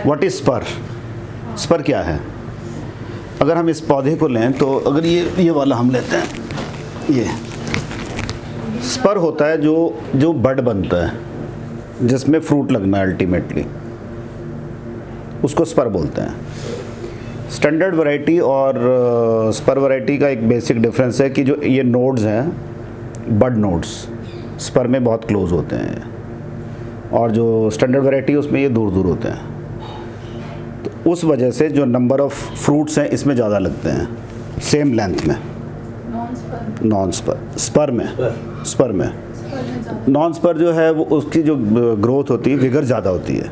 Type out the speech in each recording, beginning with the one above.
What is spur? Spur क्या है? अगर हम इस पौधे को लें तो अगर ये वाला हम लेते हैं, ये स्पर होता है जो बड बनता है जिसमें फ्रूट लगना है अल्टीमेटली, उसको स्पर बोलते हैं। स्टैंडर्ड वैरायटी और स्पर वैरायटी का एक बेसिक डिफरेंस है कि जो ये नोड्स हैं, बड नोड्स स्पर में बहुत क्लोज होते हैं और जो स्टैंडर्ड वैरायटी उसमें ये दूर दूर होते हैं। तो उस वजह से जो नंबर ऑफ फ्रूट्स हैं इसमें ज़्यादा लगते हैं सेम लेंथ में। नॉन स्पर में नॉन स्पर जो है वो उसकी जो ग्रोथ होती है विगर ज़्यादा होती है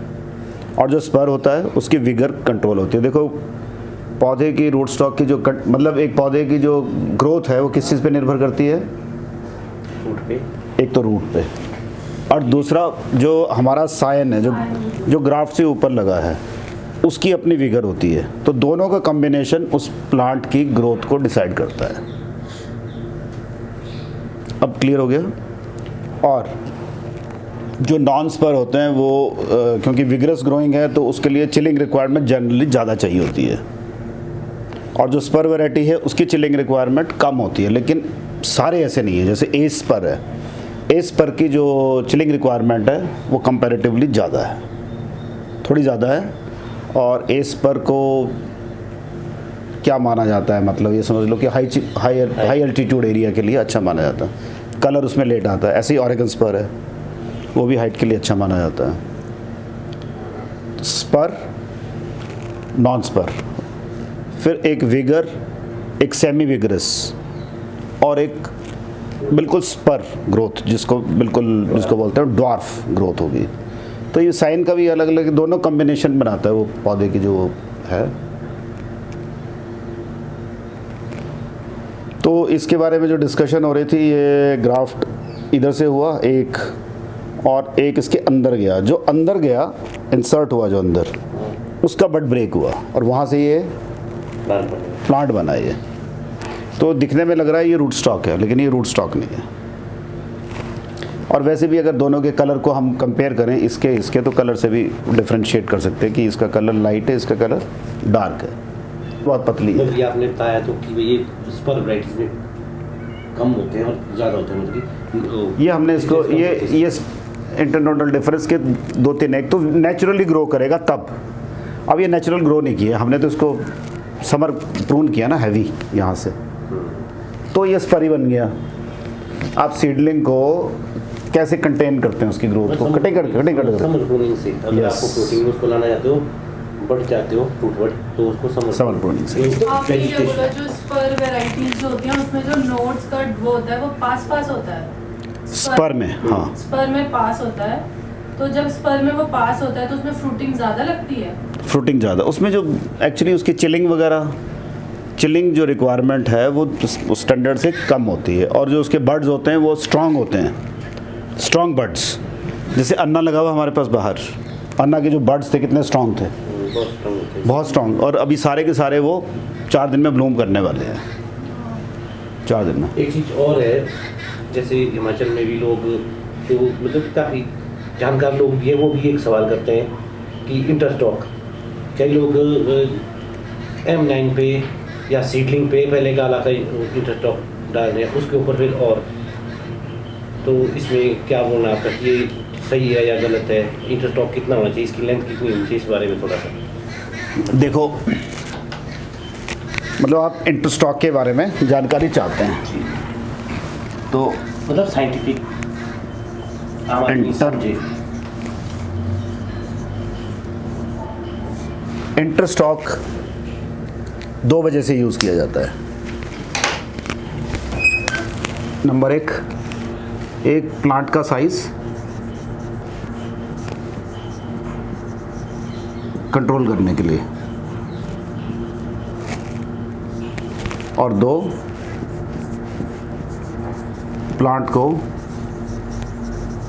और जो स्पर होता है उसकी विगर कंट्रोल होती है। देखो पौधे की रूट स्टॉक की जो मतलब एक पौधे की जो ग्रोथ है वो किस चीज़ पे निर्भर करती है? रूट पे। एक तो रूट पे और दूसरा जो हमारा सायन है जो ग्राफ्ट से ऊपर लगा है उसकी अपनी विगर होती है। तो दोनों का कॉम्बिनेशन उस प्लांट की ग्रोथ को डिसाइड करता है। अब क्लियर हो गया? और जो नॉन स्पर होते हैं वो क्योंकि विगरस ग्रोइंग है तो उसके लिए चिलिंग रिक्वायरमेंट जनरली ज़्यादा चाहिए होती है और जो स्पर वैरायटी है उसकी चिलिंग रिक्वायरमेंट कम होती है। लेकिन सारे ऐसे नहीं है। जैसे ए स्पर है, ए स्पर की जो चिलिंग रिक्वायरमेंट है वो कंपैरेटिवली ज़्यादा है, थोड़ी ज़्यादा है। और ए स्पर को क्या माना जाता है, मतलब ये समझ लो कि हाई अल्टीट्यूड एरिया के लिए अच्छा माना जाता है। कलर उसमें लेट आता है। ऐसे ही ऑरेगन स्पर है, वो भी हाइट के लिए अच्छा माना जाता है। स्पर, नॉन स्पर, फिर एक विगर, एक सेमी विगरस और एक बिल्कुल स्पर ग्रोथ जिसको बोलते हैं ड्वार्फ ग्रोथ होगी। तो ये साइन का भी अलग अलग दोनों कॉम्बिनेशन बनाता है वो पौधे की जो है। तो इसके बारे में जो डिस्कशन हो रही थी, ये ग्राफ्ट इधर से हुआ एक और एक इसके अंदर गया, जो अंदर गया इंसर्ट हुआ जो अंदर, उसका बड ब्रेक हुआ और वहाँ से ये प्लांट बना। ये तो दिखने में लग रहा है ये रूट स्टॉक है, लेकिन ये रूट स्टॉक नहीं है। और वैसे भी अगर दोनों के कलर को हम कंपेयर करें इसके तो कलर से भी डिफरेंशिएट कर सकते हैं कि इसका कलर लाइट है, इसका कलर डार्क है, बहुत पतली है। ये आपने बताया तो कि ये स्पर वैराइटीज में कम होते हैं और ज़्यादा होते हैं, मतलब ये हमने इसको ये इंटरनोडल डिफरेंस के 2-3 एक तो नेचुरली ग्रो करेगा तब। अब ये नेचुरल ग्रो नहीं किया हमने, तो इसको समर प्रून किया ना हैवी यहाँ से, तो ये स्परी बन गया। आप सीडलिंग को कैसे कंटेन करते हैं उसकी ग्रोथ को? कटिंग कर समर प्रूनिंग से अगर आपको प्रोटीन उसको लाना चाहते हो, बढ़ जाते हो फ्रूट वर्ड, तो उसको समर प्रूनिंग से। आप ये बोला जो स्पर वैरायटीज जो होती हैं उसमें जो नोड्स का वो होता है वो पास होता है स्पर में। हाँ, स्पर में पास होता है। तो जब स्पर में वो पास होता है तो उसमें फ्रूटिंग ज़्यादा लगती है। फ्रूटिंग ज़्यादा उसमें जो एक्चुअली उसकी चिलिंग जो रिक्वायरमेंट है वो स्टैंडर्ड से कम होती है। और जो उसके बर्ड्स होते हैं वो स्ट्रांग होते हैं, स्ट्रांग बर्ड्स। जैसे अन्ना लगा हुआ हमारे पास बाहर, अन्ना के जो बर्ड्स थे कितने स्ट्रांग थे, बहुत स्ट्रांग। और अभी सारे के सारे वो 4 दिन में ब्लूम करने वाले हैं, 4 दिन में। एक चीज़ और है, जैसे हिमाचल में भी लोग जो मतलब काफ़ी जानकार लोग भी है, वो भी एक सवाल करते हैं कि इंटरस्टॉक, कई लोग M9 पे या सीडलिंग पे पहले गाला का इंटरस्टॉक डाल रहे हैं, उसके ऊपर फिर और, तो इसमें क्या बोलना आपका कि ये सही है या गलत है? इंटरस्टॉक कितना होना चाहिए, इसकी लेंथ कितनी होनी चाहिए, इस बारे में थोड़ा सा देखो। मतलब आप इंटरस्टॉक के बारे में जानकारी चाहते हैं तो मतलब साइंटिफिक इंटरस्टॉक 2 वजह से यूज़ किया जाता है। नंबर 1, एक प्लांट का साइज कंट्रोल करने के लिए, और 2 प्लांट को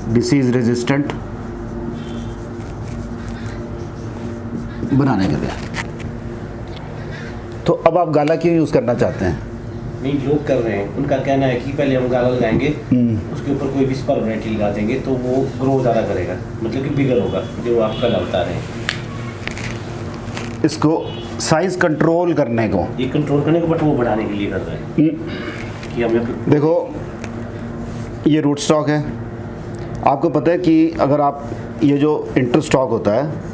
डिसीज रेजिस्टेंट बनाने के लिए। तो अब आप गाला क्यों यूज़ करना चाहते हैं? नहीं, लोग कर रहे हैं, उनका कहना है कि पहले हम गाला लगाएंगे, उसके ऊपर कोई भी स्पर वैरायटी लगा देंगे तो वो ग्रो ज़्यादा करेगा, मतलब कि बिगर होगा, जो आप कल बता रहे हैं। इसको साइज कंट्रोल करने को, ये कंट्रोल करने को, बट वो बढ़ाने के लिए कर रहे हैं कि हमें देखो ये रूट स्टॉक है। आपको पता है कि अगर आप ये जो इंटर स्टॉक होता है,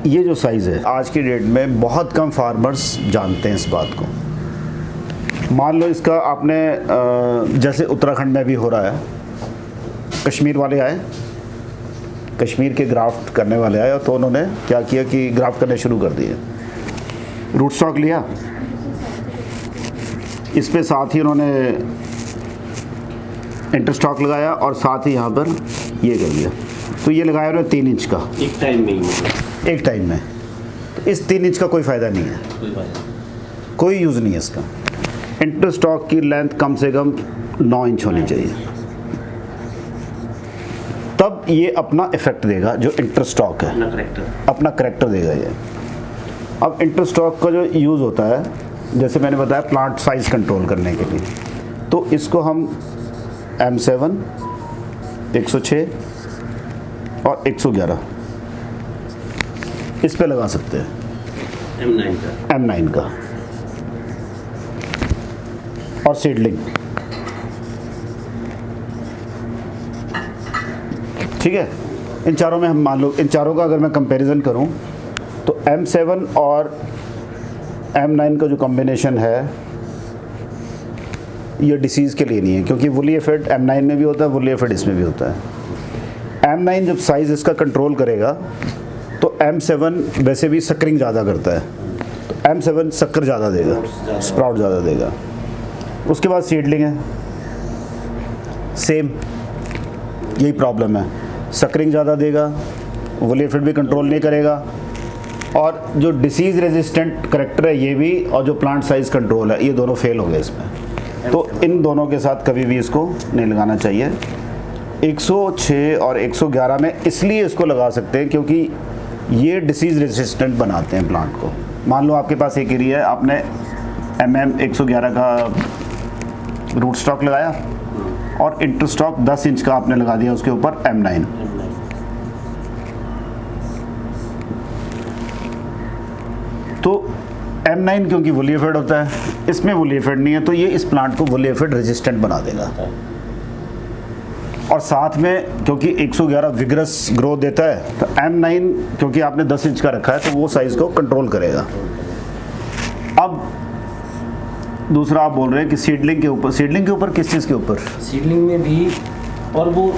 ये जो साइज़ है आज की डेट में बहुत कम फार्मर्स जानते हैं इस बात को। मान लो इसका आपने जैसे उत्तराखंड में भी हो रहा है, कश्मीर वाले आए, कश्मीर के ग्राफ्ट करने वाले आए, तो उन्होंने क्या किया कि ग्राफ्ट करने शुरू कर दिए। रूट स्टॉक लिया, इस पे साथ ही उन्होंने इंटर स्टॉक लगाया और साथ ही यहाँ पर ये कर दिया। तो ये लगाया उन्होंने 3 इंच का एक टाइम में ही, एक टाइम में। तो इस 3 इंच का कोई फ़ायदा नहीं है, कोई यूज़ नहीं है इसका। इंटर स्टॉक की लेंथ कम से कम 9 इंच होनी चाहिए, तब ये अपना इफेक्ट देगा। जो इंटर स्टॉक है अपना करेक्टर देगा ये। अब इंटर स्टॉक का जो यूज़ होता है, जैसे मैंने बताया प्लांट साइज कंट्रोल करने के लिए, तो इसको हम M7, 106 और 111 इस पे लगा सकते हैं, M9 का। और सीडलिंग, ठीक है। इन चारों में हम मान लो, इन चारों का अगर मैं कंपैरिजन करूं तो M7 और M9 का जो कॉम्बिनेशन है ये डिसीज़ के लिए नहीं है, क्योंकि वुली एफिड M9 में भी होता है, वुली एफिड इसमें भी होता है। M9 जब साइज़ इसका कंट्रोल करेगा तो M7 वैसे भी सक्रिंग ज़्यादा करता है, तो M7 शक्कर ज़्यादा देगा, स्प्राउट ज़्यादा देगा। उसके बाद सीडलिंग है, सेम यही प्रॉब्लम है, सक्रिंग ज़्यादा देगा, वुली एफिड भी कंट्रोल नहीं करेगा, और जो डिसीज़ रेजिस्टेंट करेक्टर है ये भी, और जो प्लांट साइज़ कंट्रोल है, ये दोनों फेल हो गए इसमें। तो इन दोनों के साथ कभी भी इसको नहीं लगाना चाहिए। 106 और 111 में इसलिए इसको लगा सकते हैं क्योंकि ये डिसीज़ रेजिस्टेंट बनाते हैं प्लांट को। मान लो आपके पास एक एरिया है, आपने MM111 का रूट स्टॉक लगाया और इंटर स्टॉक 10 इंच का आपने लगा दिया उसके ऊपर M9। तो M9 क्योंकि वुली एफिड होता है, इसमें वुली एफिड नहीं है, तो ये इस प्लांट को वुली एफिड रेजिस्टेंट बना देगा। और साथ में क्योंकि 111 विगरस ग्रोथ देता है, तो M9 क्योंकि आपने 10 इंच का रखा है तो वो साइज़ को कंट्रोल करेगा। अब दूसरा आप बोल रहे हैं कि सीडलिंग के ऊपर, सीडलिंग के ऊपर किस चीज़ के ऊपर? सीडलिंग में भी, और वो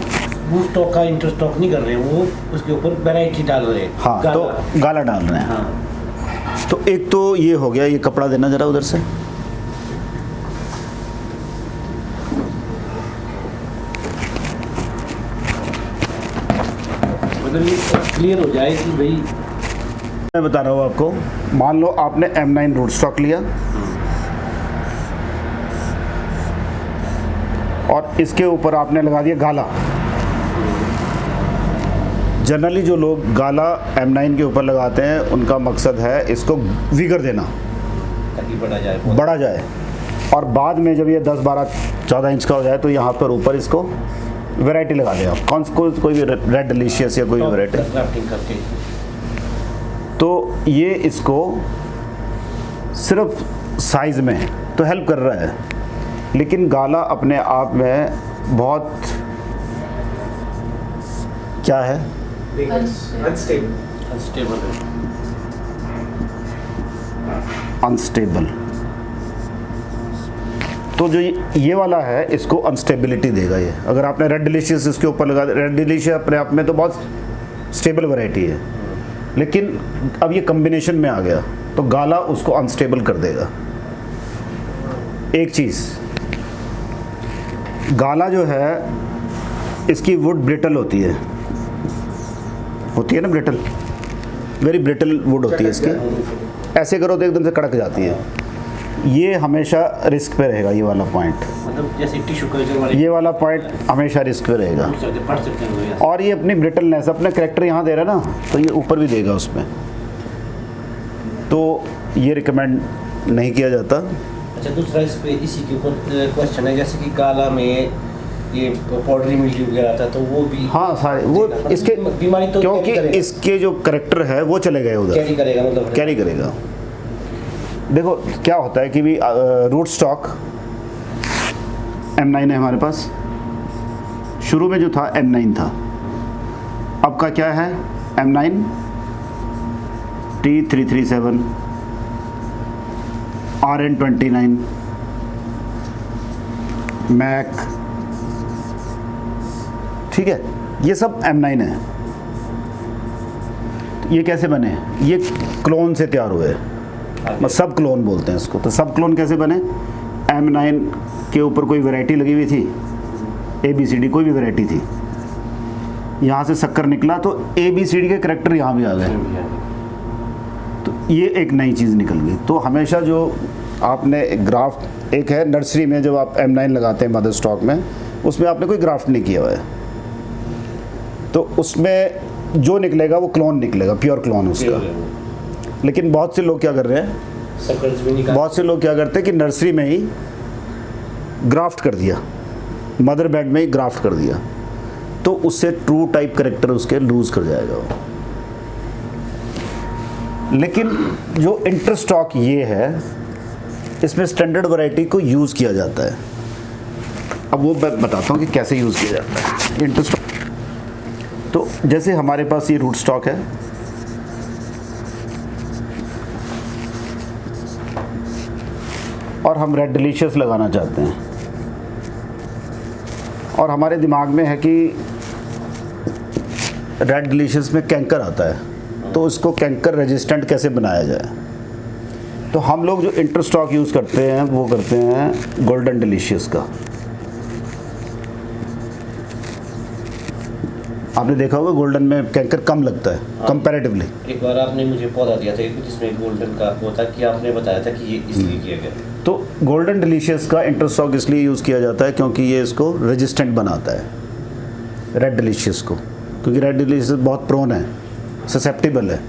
स्टॉक का इंटर स्टॉक नहीं कर रहे हैं, वो उसके ऊपर वैरायटी डाल रहे हैं। हाँ, तो गाला डाल रहे हैं। हाँ। तो एक तो ये हो गया, ये कपड़ा देना ज़रा उधर से। मतलब ये क्लियर हो जाए कि भाई, मैं बता रहा हूँ आपको, मान लो आपने M9 रूट स्टॉक लिया और इसके ऊपर आपने लगा दिया गाला। जनरली जो लोग गाला M9 के ऊपर लगाते हैं उनका मकसद है इसको विगर देना ताकि बढ़ा जाए, और बाद में जब ये 10, 12, 14 इंच का हो जाए तो यहाँ पर ऊपर इसको वैरायटी लगा दें आप, कोई भी रेड डिलीशियस या कोई भी वैरायटी। तो ये इसको सिर्फ साइज़ में तो हेल्प कर रहा है, लेकिन गाला अपने आप में बहुत क्या है, अनस्टेबल। तो जो ये वाला है इसको अनस्टेबिलिटी देगा ये। अगर आपने रेड डिलीशियस इसके ऊपर लगा, रेड डिलीशियस अपने आप में तो बहुत स्टेबल वैरायटी है, लेकिन अब ये कॉम्बिनेशन में आ गया तो गाला उसको अनस्टेबल कर देगा। एक चीज़, गाला जो है इसकी वुड ब्रिटल होती है ना, ब्रिटल, वेरी ब्रिटल वुड होती है इसकी। ऐसे करो तो एकदम से कड़क जाती है। ये हमेशा रिस्क पे रहेगा, ये वाला पॉइंट, मतलब जैसे टिश्यू कल्चर वाले, ये वाला पॉइंट हमेशा रिस्क पे रहेगा। पढ़ सकते हैं। और ये अपनी ब्रिटलनेस, अपने करेक्टर यहाँ दे रहा है ना, तो ये ऊपर भी देगा उसमें, तो ये रिकमेंड नहीं किया जाता। अच्छा, दूसरा इस पे इसी के ऊपर क्वेश्चन है, जैसे कि गाला में ये पॉटरी मिल्ड्यू वगैरह था तो वो भी हाँ सारे वो इसके बीमारी तो क्योंकि इसके जो करेक्टर है वो चले गए उधर, कैरी करेगा, मतलब कैरी करेगा। देखो क्या होता है कि भी रूट स्टॉक M9 है हमारे पास, शुरू में जो था M9 था, अब का क्या है M9 T337 RN29 मैक, ठीक है, ये सब M9 है। ये कैसे बने? ये क्लोन से तैयार हुए, सब क्लोन बोलते हैं इसको। तो सब क्लोन कैसे बने? M9 के ऊपर कोई वैरायटी लगी हुई थी, ABCD कोई भी वैरायटी थी, यहाँ से शक्कर निकला तो ABCD के करैक्टर यहाँ भी आ गए, तो ये एक नई चीज़ निकल गई। तो हमेशा जो आपने ग्राफ्ट, एक है नर्सरी में जब आप M9 लगाते हैं मदर स्टॉक में, उसमें आपने कोई ग्राफ्ट नहीं किया हुआ है, तो उसमें जो निकलेगा वो क्लोन निकलेगा, प्योर क्लोन उसका। लेकिन बहुत से लोग क्या कर रहे हैं, बहुत से लोग क्या करते हैं कि नर्सरी में ही ग्राफ्ट कर दिया, मदर बेड में ही ग्राफ्ट कर दिया, तो उससे ट्रू टाइप करेक्टर उसके लूज कर जाएगा वो। लेकिन जो इंटर स्टॉक ये है, इसमें स्टैंडर्ड वैरायटी को यूज़ किया जाता है। अब वो मैं बताता हूँ कि कैसे यूज़ किया जाता है इंटर स्टॉक। तो जैसे हमारे पास ये रूट स्टॉक है, और हम रेड डिलीशियस लगाना चाहते हैं, और हमारे दिमाग में है कि रेड डिलीशियस में कैंकर आता है, तो उसको कैंकर रेजिस्टेंट कैसे बनाया जाए। तो हम लोग जो इंटर स्टॉक यूज़ करते हैं वो करते हैं गोल्डन डिलीशियस का। आपने देखा होगा गोल्डन में कैंकर कम लगता है कंपैरेटिवली। एक बार आपने मुझे पौधा दिया था जिसमें गोल्डन का वो था, कि आपने बताया था कि ये इसलिए किया गया। तो गोल्डन डिलीशियस का इंटर स्टॉक इसलिए यूज़ किया जाता है क्योंकि ये इसको रेजिस्टेंट बनाता है रेड डिलीशियस को, क्योंकि रेड डिलीशियस बहुत प्रोन है, ससेप्टिबल है।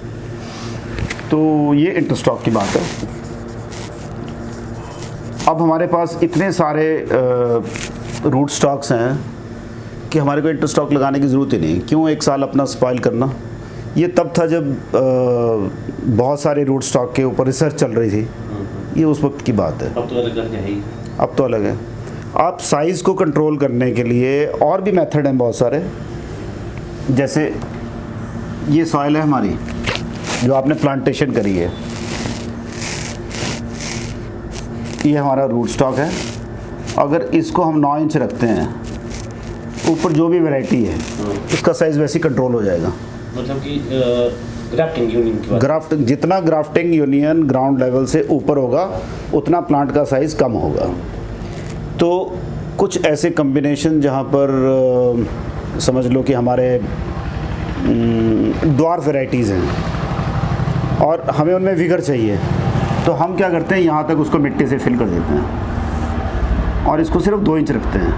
तो ये इंटर स्टॉक की बात है। अब हमारे पास इतने सारे रूट स्टॉक्स हैं कि हमारे को इंटर स्टॉक लगाने की ज़रूरत ही नहीं। क्यों एक साल अपना स्पॉइल करना? ये तब था जब बहुत सारे रूट स्टॉक के ऊपर रिसर्च चल रही थी, ये उस वक्त की बात है। अब तो अलग है, अब तो अलग है। आप साइज़ को कंट्रोल करने के लिए और भी मेथड हैं बहुत सारे। जैसे ये सॉइल है हमारी जो आपने प्लांटेशन करी है, ये हमारा रूट स्टॉक है। अगर इसको हम 9 इंच रखते हैं, ऊपर जो भी वैरायटी है उसका साइज़ वैसे ही कंट्रोल हो जाएगा। मतलब कि ग्राफ्टिंग यूनियन की बात, ग्राफ्ट जितना ग्राफ्टिंग यूनियन ग्राउंड लेवल से ऊपर होगा उतना प्लांट का साइज़ कम होगा। तो कुछ ऐसे कम्बिनेशन जहाँ पर समझ लो कि हमारे ड्वार्फ वैराइटीज़ हैं और हमें उनमें विगर चाहिए, तो हम क्या करते हैं, यहाँ तक उसको मिट्टी से फिल कर देते हैं और इसको सिर्फ 2 इंच रखते हैं,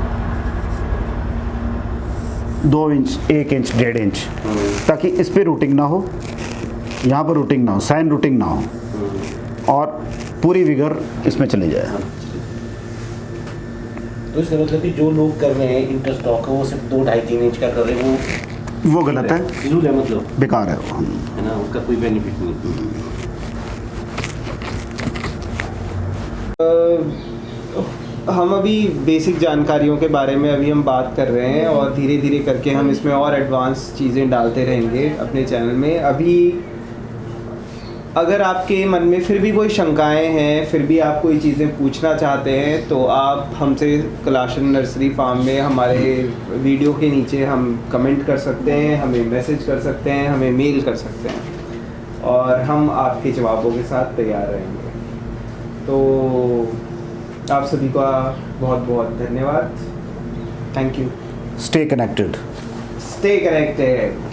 2 इंच, 1 इंच, 1.5 इंच, ताकि इस पर रूटिंग ना हो, यहाँ पर रूटिंग ना हो, साइन रूटिंग ना हो, और पूरी विगर इसमें चली जाए। तो इसका मतलब कि जो लोग कर रहे हैं इंटर स्टॉक वो सिर्फ 2-2.5-3 इंच का कर रहे हैं, वो गलत है, फिजूल है, मतलब बेकार है वो, है ना, उसका कोई बेनिफिट नहीं। हम अभी बेसिक जानकारियों के बारे में अभी हम बात कर रहे हैं और धीरे धीरे करके हम इसमें और एडवांस चीज़ें डालते रहेंगे अपने चैनल में। अभी अगर आपके मन में फिर भी कोई शंकाएं हैं, फिर भी आप कोई चीज़ें पूछना चाहते हैं, तो आप हमसे कैलाश नर्सरी फार्म में हमारे वीडियो के नीचे हम कमेंट कर सकते हैं, हमें मैसेज कर सकते हैं, हमें मेल कर सकते हैं, और हम आपके जवाबों के साथ तैयार रहेंगे। तो आप सभी का बहुत बहुत धन्यवाद। Thank you. Stay connected. Stay connected.